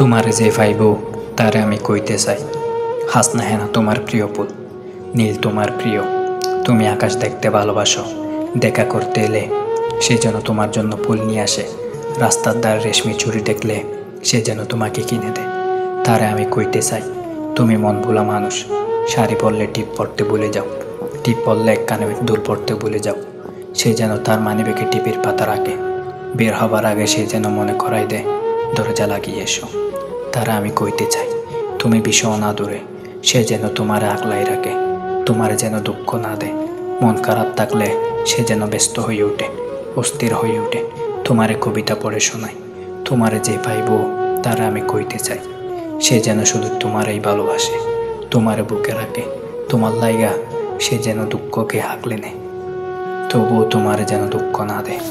তোমারে যে পাইব তারে আমি কইতে চাই, হাসনা হেনা তোমার প্রিয় ফুল, নীল তোমার প্রিয়। তুমি আকাশ দেখতে ভালোবাসো, দেখা করতে এলে সে যেন তোমার জন্য ফুল নিয়ে আসে। রাস্তার দ্বার রেশমি চুড়ি দেখলে সে যেন তোমাকে কিনে দেয়। তারে আমি কইতে চাই, তুমি মন ভোলা মানুষ। শাড়ি পরলে টিপ পরতে ভুলে যাও, টিপ পরলে এক কানে দুল পরতে ভুলে যাও। সে যেন তার মানিব্যাগে টিপির পাতা রাখে, বের হবার আগে সে যেন মনে করাই দেয় দরজা লাগিয়ে এসো। তারা আমি কইতে চাই, তুমি ভীষণ আদরে, সে যেন তোমার আগলাই রাখে, তোমার যেন দুঃখ না দেয়। মন খারাপ থাকলে সে যেন ব্যস্ত হয়ে ওঠে, অস্থির হয়ে ওঠে, তোমারে কবিতা পড়ে শোনায়। তোমারে যে পাইব তারা আমি কইতে চাই, সে যেন শুধু তোমারই ভালোবাসে, তোমারে বুকে রাখে, তোমার লাইগা সে যেন দুঃখকে হাঁকলে নেয়, তবুও তোমারে যেন দুঃখ না দেয়।